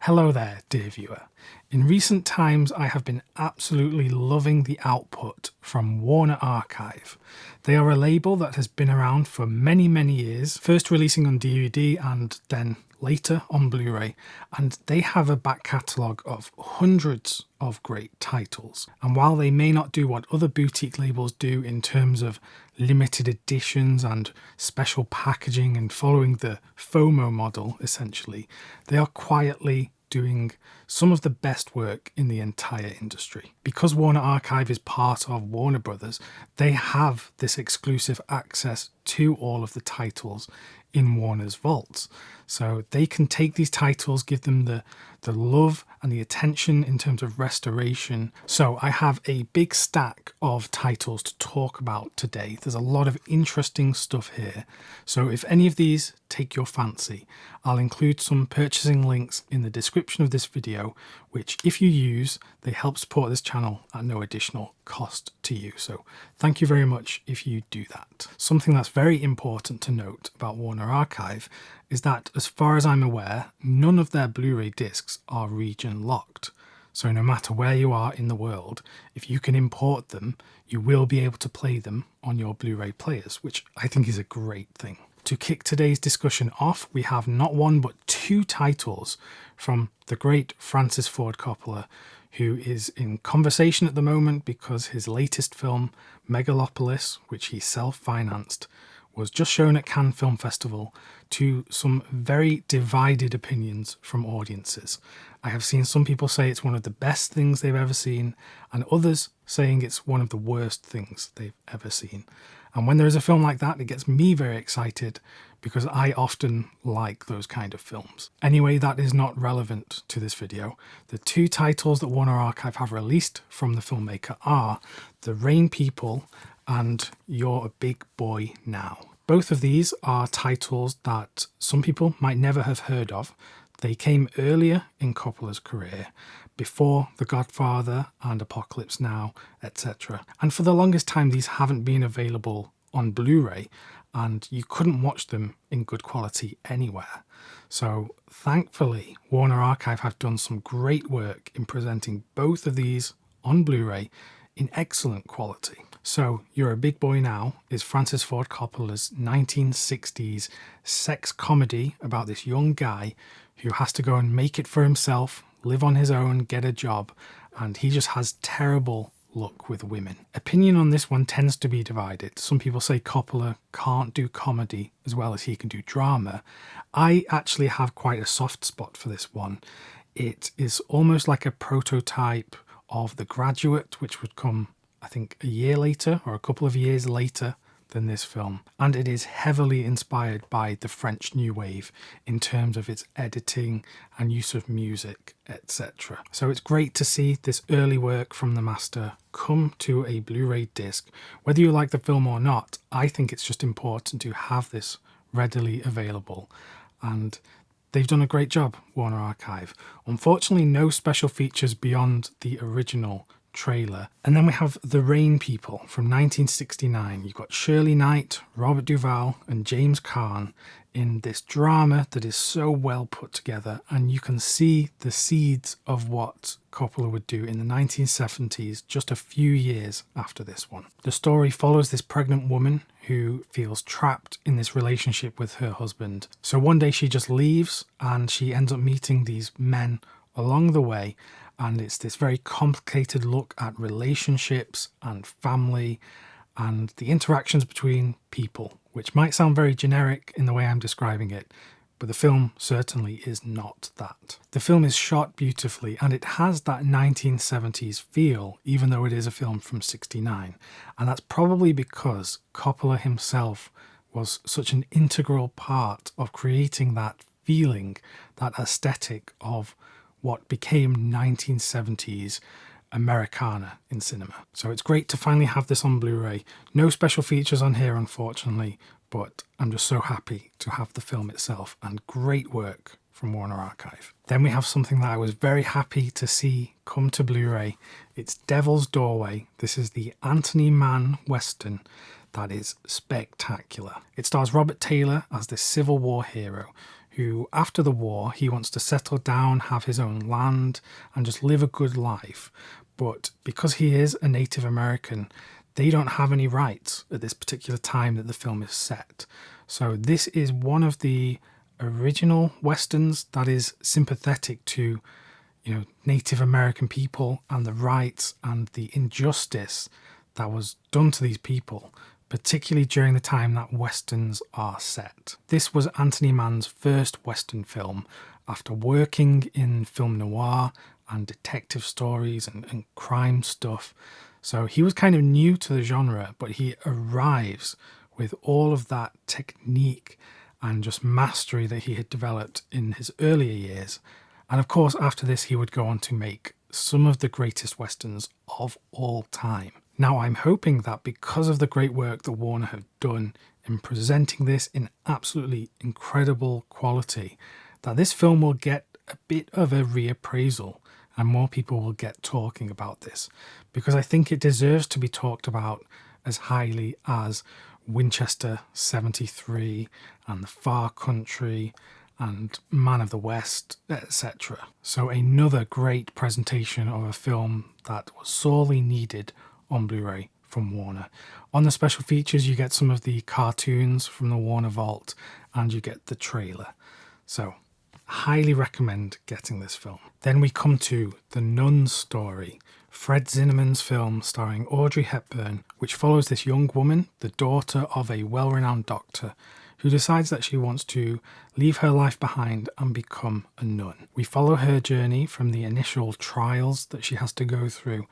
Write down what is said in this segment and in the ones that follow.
Hello there, dear viewer. In recent times, I have been absolutely loving the output from Warner Archive. They are a label that has been around for many, many years, first releasing on DVD and then later on Blu-ray, and they have a back catalogue of hundreds of great titles. And while they may not do what other boutique labels do in terms of limited editions and special packaging and following the FOMO model, essentially, they are quietly doing some of the best work in the entire industry. Because Warner Archive is part of Warner Brothers, they have this exclusive access to all of the titles in Warner's vaults. So they can take these titles, give them the love and the attention in terms of restoration. So I have a big stack of titles to talk about today. There's a lot of interesting stuff here. So if any of these take your fancy, I'll include some purchasing links in the description of this video, which if you use, they help support this channel at no additional cost to you. So thank you very much if you do that. Something that's very important to note about Warner Archive is that, as far as I'm aware, none of their Blu-ray discs are region locked. So no matter where you are in the world, if you can import them, you will be able to play them on your Blu-ray players, which I think is a great thing. To kick today's discussion off, we have not one but two titles from the great Francis Ford Coppola, who is in conversation at the moment because his latest film, Megalopolis, which he self-financed, was just shown at Cannes Film Festival to some very divided opinions from audiences. I have seen some people say it's one of the best things they've ever seen, and others saying it's one of the worst things they've ever seen. And when there is a film like that, it gets me very excited because I often like those kind of films. Anyway, that is not relevant to this video. The two titles that Warner Archive have released from the filmmaker are The Rain People and You're a Big Boy Now. Both of these are titles that some people might never have heard of. They came earlier in Coppola's career, before The Godfather and Apocalypse Now, etc. And for the longest time, these haven't been available on Blu-ray, and you couldn't watch them in good quality anywhere. So thankfully, Warner Archive have done some great work in presenting both of these on Blu-ray in excellent quality. So You're a Big Boy Now is Francis Ford Coppola's 1960s sex comedy about this young guy who has to go and make it for himself, live on his own, get a job, and he just has terrible luck with women. Opinion on this one tends to be divided. Some people say Coppola can't do comedy as well as he can do drama. I actually have quite a soft spot for this one. It is almost like a prototype of The Graduate, which would come, I think, a year later or a couple of years later than this film. And it is heavily inspired by the French New Wave in terms of its editing and use of music, etc. So it's great to see this early work from the master come to a Blu-ray disc. Whether you like the film or not, I think it's just important to have this readily available. And they've done a great job, Warner Archive. Unfortunately, no special features beyond the original trailer. And then we have The Rain People from 1969. You've got Shirley Knight, Robert Duvall and James Caan in this drama that is so well put together, and you can see the seeds of what Coppola would do in the 1970s, just a few years after this one. The story follows this pregnant woman who feels trapped in this relationship with her husband. So one day she just leaves and she ends up meeting these men along the way, and it's this very complicated look at relationships and family and the interactions between people, which might sound very generic in the way I'm describing it, but the film certainly is not that. The film is shot beautifully and it has that 1970s feel, even though it is a film from '69. And that's probably because Coppola himself was such an integral part of creating that feeling, that aesthetic of what became 1970s Americana in cinema. So it's great to finally have this on Blu-ray. No special features on here, unfortunately, but I'm just so happy to have the film itself, and great work from Warner Archive. Then we have something that I was very happy to see come to Blu-ray. It's Devil's Doorway. This is the Anthony Mann Western that is spectacular. It stars Robert Taylor as this Civil War hero who, after the war, he wants to settle down, have his own land, and just live a good life. But because he is a Native American, they don't have any rights at this particular time that the film is set. So this is one of the original Westerns that is sympathetic to, Native American people and the rights and the injustice that was done to these people, particularly during the time that Westerns are set. This was Anthony Mann's first Western film after working in film noir and detective stories and crime stuff. So he was kind of new to the genre, but he arrives with all of that technique and just mastery that he had developed in his earlier years. And of course, after this, he would go on to make some of the greatest Westerns of all time. Now, I'm hoping that because of the great work that Warner have done in presenting this in absolutely incredible quality, that this film will get a bit of a reappraisal and more people will get talking about this, because I think it deserves to be talked about as highly as Winchester 73 and The Far Country and Man of the West, etc. So another great presentation of a film that was sorely needed on Blu-ray from Warner. On the special features, you get some of the cartoons from the Warner Vault and you get the trailer. So highly recommend getting this film. Then we come to The Nun's Story, Fred Zinnemann's film starring Audrey Hepburn, which follows this young woman, the daughter of a well-renowned doctor, who decides that she wants to leave her life behind and become a nun. We follow her journey from the initial trials that she has to go through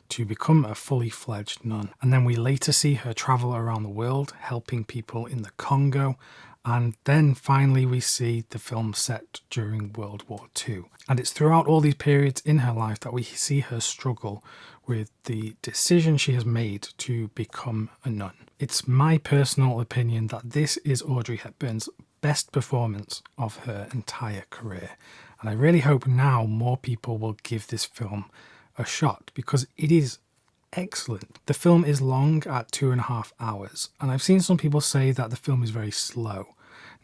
to become a fully fledged nun. And then we later see her travel around the world, helping people in the Congo. And then finally we see the film set during World War II. And it's throughout all these periods in her life that we see her struggle with the decision she has made to become a nun. It's my personal opinion that this is Audrey Hepburn's best performance of her entire career. And I really hope now more people will give this film a shot, because it is excellent. The film is long at 2.5 hours, and I've seen some people say that the film is very slow.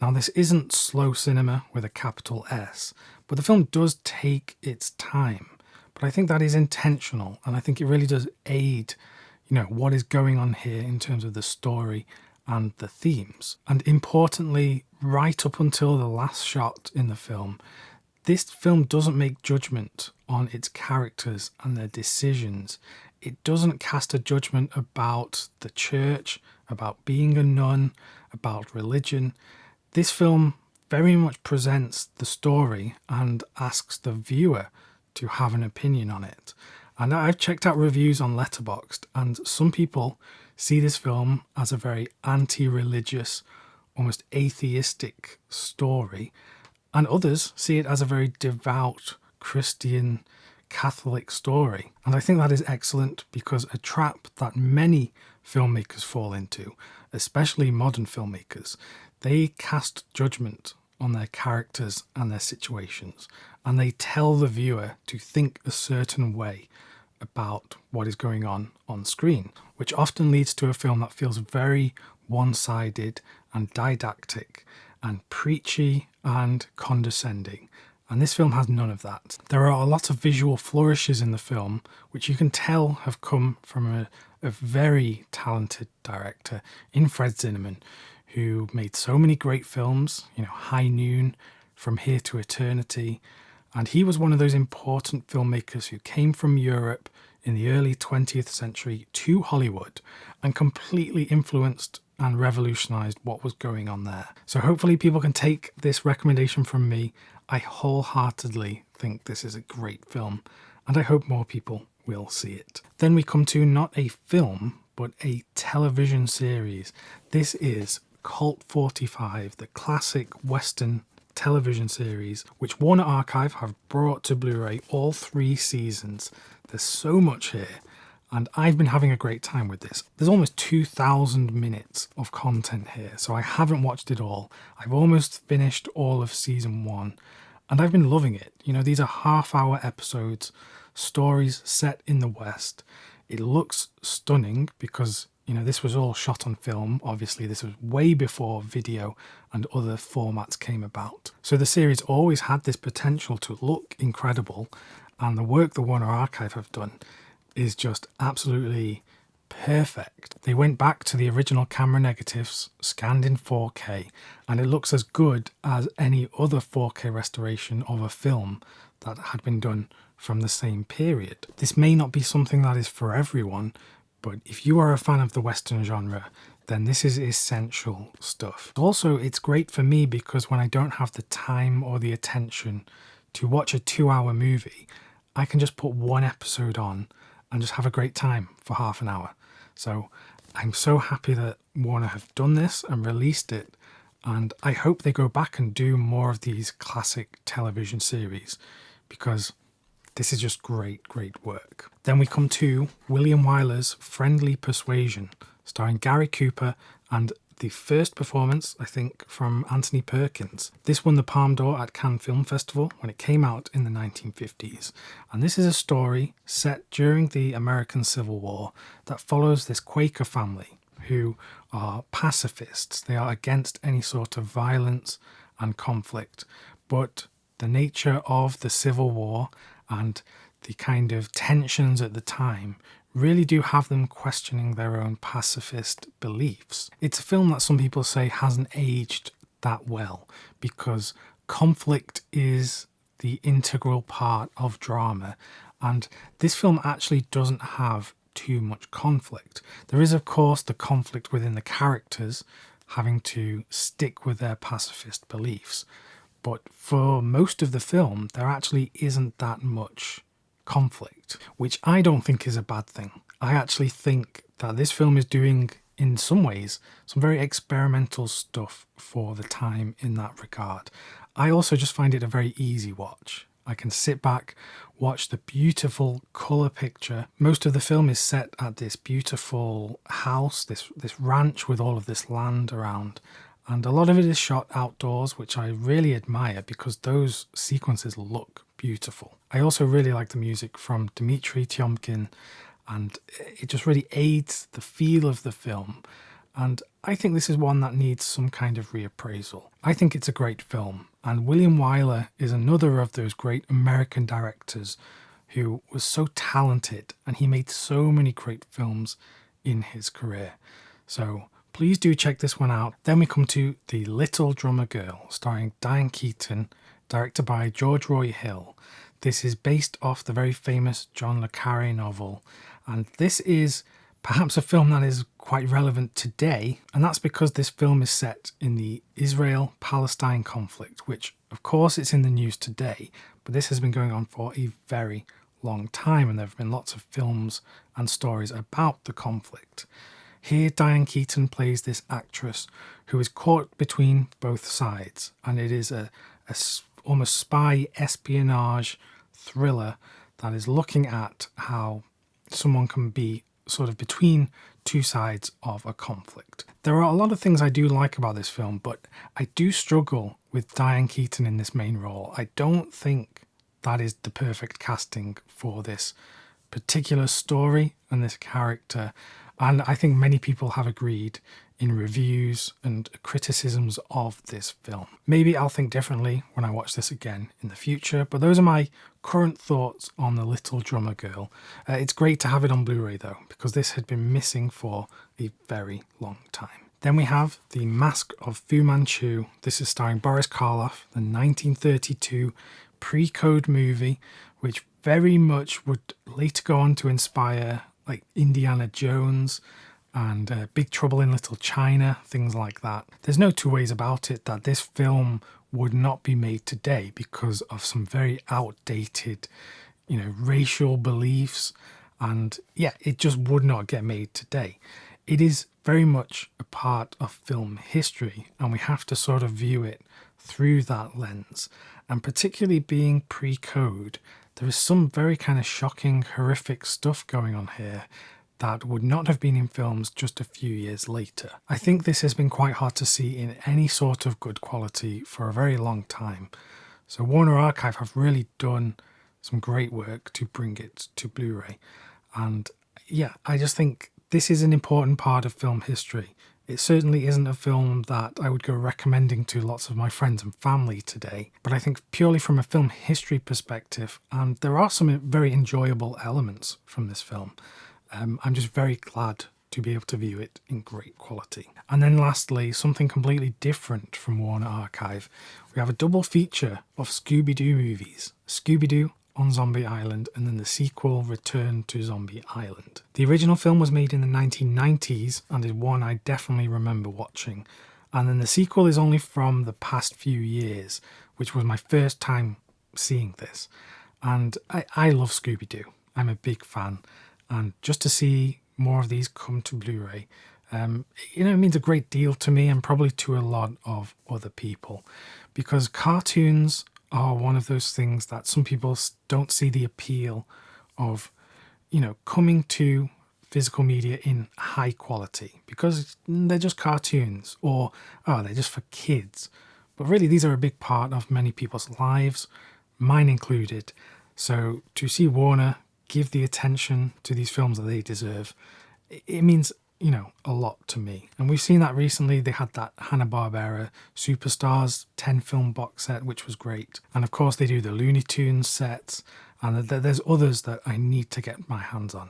Now, this isn't slow cinema with a capital S, but the film does take its time. But I think that is intentional, and I think it really does aid, what is going on here in terms of the story and the themes. And importantly, right up until the last shot in the film, this film doesn't make judgment on its characters and their decisions. It doesn't cast a judgment about the church, about being a nun, about religion. This film very much presents the story and asks the viewer to have an opinion on it. And I've checked out reviews on Letterboxd, and some people see this film as a very anti-religious, almost atheistic story, and others see it as a very devout Christian Catholic story. And I think that is excellent, because a trap that many filmmakers fall into, especially modern filmmakers, they cast judgment on their characters and their situations, and they tell the viewer to think a certain way about what is going on screen, which often leads to a film that feels very one-sided and didactic and preachy and condescending. And this film has none of that. There are a lot of visual flourishes in the film, which you can tell have come from a very talented director in Fred Zinnemann, who made so many great films, High Noon, From Here to Eternity. And he was one of those important filmmakers who came from Europe in the early 20th century to Hollywood and completely influenced and revolutionized what was going on there. So hopefully people can take this recommendation from me. I wholeheartedly think this is a great film, and I hope more people will see it. Then we come to not a film, but a television series. This is Cult 45, the classic Western television series, which Warner Archive have brought to Blu-ray all 3 seasons. There's so much here, and I've been having a great time with this. There's almost 2,000 minutes of content here, so I haven't watched it all. I've almost finished all of season 1, and I've been loving it. These are half-hour episodes, stories set in the West. It looks stunning because, You know, this was all shot on film. Obviously, this was way before video and other formats came about. So the series always had this potential to look incredible, and the work the Warner Archive have done is just absolutely perfect. They went back to the original camera negatives, scanned in 4K, and it looks as good as any other 4K restoration of a film that had been done from the same period. This may not be something that is for everyone, but if you are a fan of the Western genre, then this is essential stuff. Also, it's great for me because when I don't have the time or the attention to watch a 2-hour movie, I can just put one episode on and just have a great time for half an hour. So I'm so happy that Warner have done this and released it, and I hope they go back and do more of these classic television series, because this is just great, great work. Then we come to William Wyler's Friendly Persuasion, starring Gary Cooper and the first performance, I think, from Anthony Perkins. This won the Palme d'Or at Cannes Film Festival when it came out in the 1950s. And this is a story set during the American Civil War that follows this Quaker family who are pacifists. They are against any sort of violence and conflict. But the nature of the Civil War and the kind of tensions at the time really do have them questioning their own pacifist beliefs. It's a film that some people say hasn't aged that well because conflict is the integral part of drama, and this film actually doesn't have too much conflict. There is, of course, the conflict within the characters having to stick with their pacifist beliefs, but for most of the film there actually isn't that much conflict, which I don't think is a bad thing. I actually think that this film is doing, in some ways, some very experimental stuff for the time in that regard. I also just find it a very easy watch. I can sit back, watch the beautiful colour picture. Most of the film is set at this beautiful house, this ranch with all of this land around. And a lot of it is shot outdoors, which I really admire because those sequences look beautiful. I also really like the music from Dmitri Tiomkin, and it just really aids the feel of the film. And I think this is one that needs some kind of reappraisal. I think it's a great film, and William Wyler is another of those great American directors who was so talented, and he made so many great films in his career. So please do check this one out. Then we come to The Little Drummer Girl, starring Diane Keaton, directed by George Roy Hill. This is based off the very famous John le Carré novel, and this is perhaps a film that is quite relevant today, and that's because this film is set in the Israel-Palestine conflict, which of course it's in the news today, but this has been going on for a very long time, and there have been lots of films and stories about the conflict. Here, Diane Keaton plays this actress who is caught between both sides, and it is a almost spy espionage thriller that is looking at how someone can be sort of between two sides of a conflict. There are a lot of things I do like about this film, but I do struggle with Diane Keaton in this main role. I don't think that is the perfect casting for this particular story and this character. And I think many people have agreed in reviews and criticisms of this film. Maybe I'll think differently when I watch this again in the future, but those are my current thoughts on The Little Drummer Girl. It's great to have it on Blu-ray though, because this had been missing for a very long time. Then we have The Mask of Fu Manchu. This is starring Boris Karloff, the 1932 pre-code movie, which very much would later go on to inspire like Indiana Jones and Big Trouble in Little China, things like that. There's no two ways about it that this film would not be made today because of some very outdated, racial beliefs, and yeah, it just would not get made today. It is very much a part of film history, and we have to sort of view it through that lens. And particularly being pre-code, there is some very kind of shocking, horrific stuff going on here that would not have been in films just a few years later. I think this has been quite hard to see in any sort of good quality for a very long time. So Warner Archive have really done some great work to bring it to Blu-ray. And yeah, I just think this is an important part of film history. It certainly isn't a film that I would go recommending to lots of my friends and family today, but I think purely from a film history perspective, and there are some very enjoyable elements from this film, I'm just very glad to be able to view it in great quality. And then lastly, something completely different from Warner Archive. We have a double feature of Scooby-Doo movies. Scooby-Doo on Zombie Island, and then the sequel, Return to Zombie Island. The original film was made in the 1990s and is one I definitely remember watching. And then the sequel is only from the past few years, which was my first time seeing this. And I love Scooby-Doo. I'm a big fan. And just to see more of these come to Blu-ray, it means a great deal to me and probably to a lot of other people, because cartoons are one of those things that some people don't see the appeal of, coming to physical media in high quality because they're just cartoons, or they're just for kids. But really, these are a big part of many people's lives, mine included. So to see Warner give the attention to these films that they deserve, it means a lot to me. And we've seen that recently. They had that Hanna-Barbera Superstars 10 film box set, which was great. And of course they do the Looney Tunes sets, and there's others that I need to get my hands on.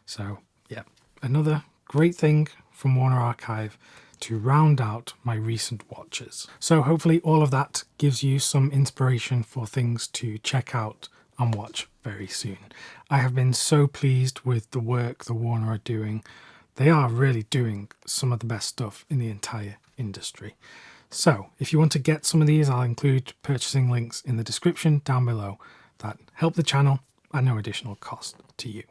So yeah, another great thing from Warner Archive to round out my recent watches. So hopefully all of that gives you some inspiration for things to check out and watch very soon. I have been so pleased with the work the Warner are doing. They are really doing some of the best stuff in the entire industry. So if you want to get some of these, I'll include purchasing links in the description down below that help the channel at no additional cost to you.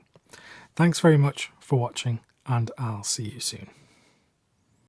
Thanks very much for watching, and I'll see you soon.